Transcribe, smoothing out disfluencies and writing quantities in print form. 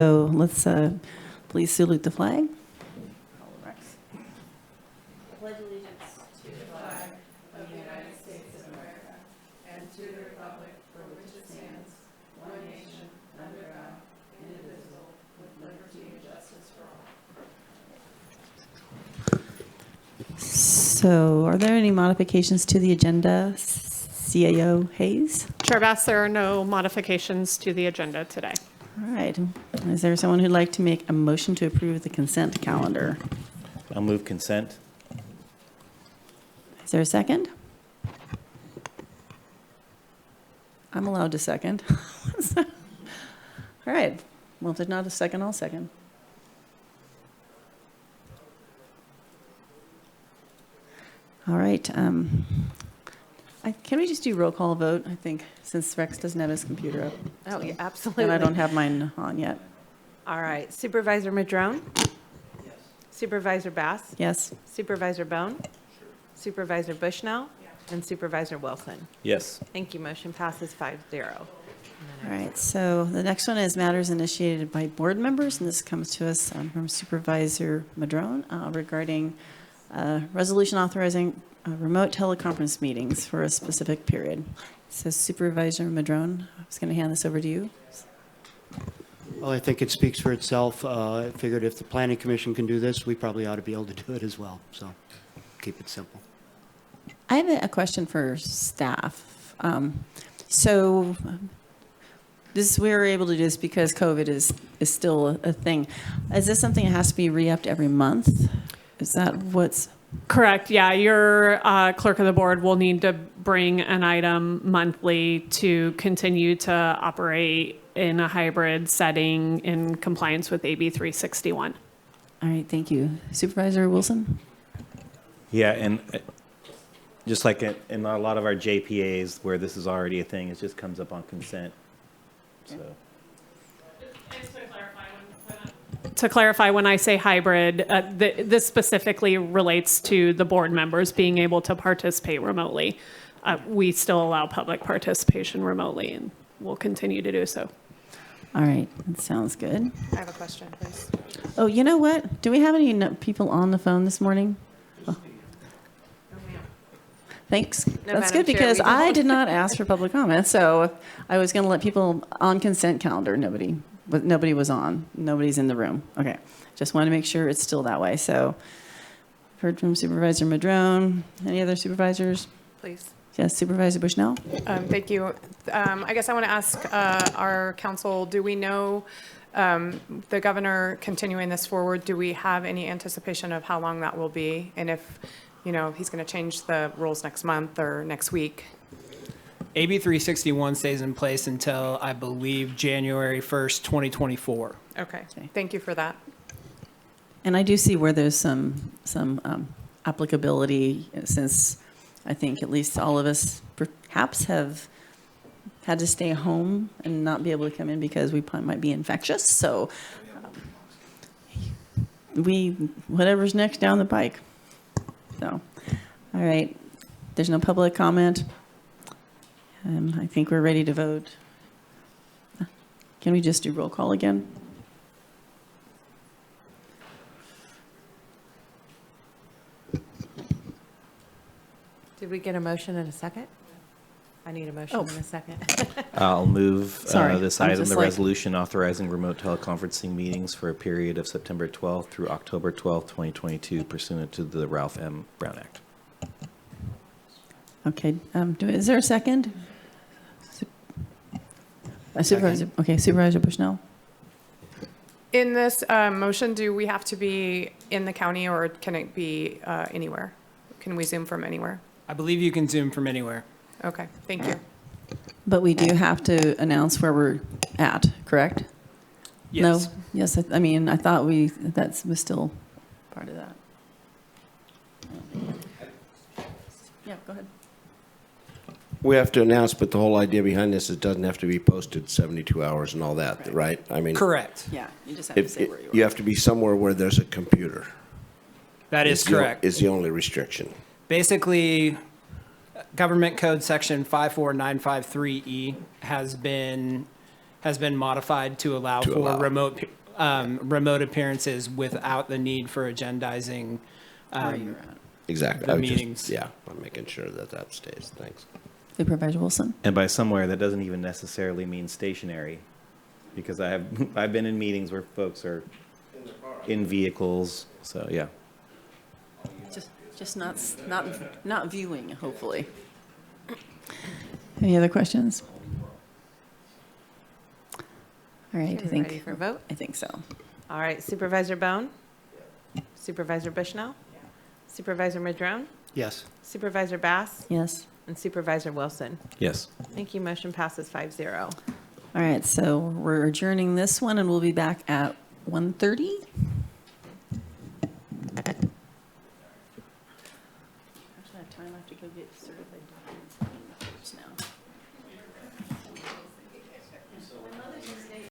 So let's please salute the flag. Pledge allegiance to the flag of the United States of America and to the republic for which it stands, one nation, under God, indivisible, with liberty and justice for all. So are there any modifications to the agenda? CAO Hayes? Chair Bass, there are no modifications to the agenda today. All right. Is there someone who'd like to make a motion to approve the consent calendar? I'll move consent. Is there a second? I'm allowed to second. All right. Well, if there's not a second, I'll second. All right. Can we just do roll call vote, I think, since Rex doesn't have his computer up? Oh, yeah, absolutely. And I don't have mine on yet. All right. Supervisor Madrone? Yes. Supervisor Bass? Yes. Supervisor Bohn? Sure. Supervisor Bushnell? Yes. And Supervisor Wilson? Yes. Thank you. Motion passes 5-0. All right, so the next one is matters initiated by board members, and this comes to us from Supervisor Madrone regarding resolution authorizing remote teleconference meetings for a specific period. So Supervisor Madrone, I was going to hand this over to you. Well, I think it speaks for itself. I figured if the Planning Commission can do this, we probably ought to be able to do it as well. So keep it simple. I have a question for staff. We were able to do this because COVID is still a thing. Is this something that has to be re-upped every month? Is that what's... Correct. Yeah, your clerk of the board will need to bring an item monthly to continue to operate in a hybrid setting in compliance with AB 361. All right, thank you. Supervisor Wilson? Yeah, and just like in a lot of our JPAs where this is already a thing, it just comes up on consent. So. To clarify, when I say hybrid, this specifically relates to the board members being able to participate remotely. We still allow public participation remotely, and we'll continue to do so. All right, that sounds good. I have a question, please. Oh, you know what? Do we have any people on the phone this morning? Oh. Thanks. That's Madam good Chair, because we I don't. did not ask for public comment, so I was going to let people on consent calendar. Nobody was on. Nobody's in the room. Okay, just want to make sure it's still that way. So, heard from Supervisor Madrone. Any other supervisors? Please. Yes, Supervisor Bushnell. Thank you. I guess I want to ask our council, do we know the governor continuing this forward? Do we have any anticipation of how long that will be? And if, he's going to change the rules next month or next week? AB 361 stays in place until, I believe, January 1st, 2024. Okay. Thank you for that. And I do see where there's some applicability, since I think at least all of us perhaps have had to stay home and not be able to come in because we might be infectious. So whatever's next down the pike. So, all right. There's no public comment. I think we're ready to vote. Can we just do roll call again? Did we get a motion in a second? I need a motion in a second. I'll move Sorry, this I'm item, just the like- resolution authorizing remote teleconferencing meetings for a period of September 12th through October 12th, 2022 pursuant to the Ralph M. Brown Act. Okay. Is there a second? Supervisor. Okay, Supervisor Bushnell. In this motion, do we have to be in the county or can it be anywhere? Can we Zoom from anywhere? I believe you can Zoom from anywhere. Okay. Thank you. But we do have to announce where we're at, correct? Yes. No? Yes, I thought that was still part of that. Yeah, go ahead. We have to announce, but the whole idea behind this is it doesn't have to be posted 72 hours and all that, right? I mean, Correct. Yeah, you just have to say where you are. you have to be somewhere where there's a computer. That is correct. Is the only restriction. Basically, Government Code Section 54953E has been has been modified to allow To for allow. remote appearances without the need for agendizing Where you're at. Exactly. The I was just- meetings. Yeah, I'm making sure that that stays. Thanks. Supervisor Wilson? And by somewhere, that doesn't even necessarily mean stationary, because I've been in meetings where folks are in vehicles, so yeah. Just not viewing, hopefully. Any other questions? All right, Okay, we ready for a vote? I think so. All right, Supervisor Bohn? Supervisor Bushnell? Supervisor Madrone? Yes. Supervisor Bass? Yes. And Supervisor Wilson? Yes. Thank you. Motion passes 5-0. All right, so we're adjourning this one, and we'll be back at 1:30.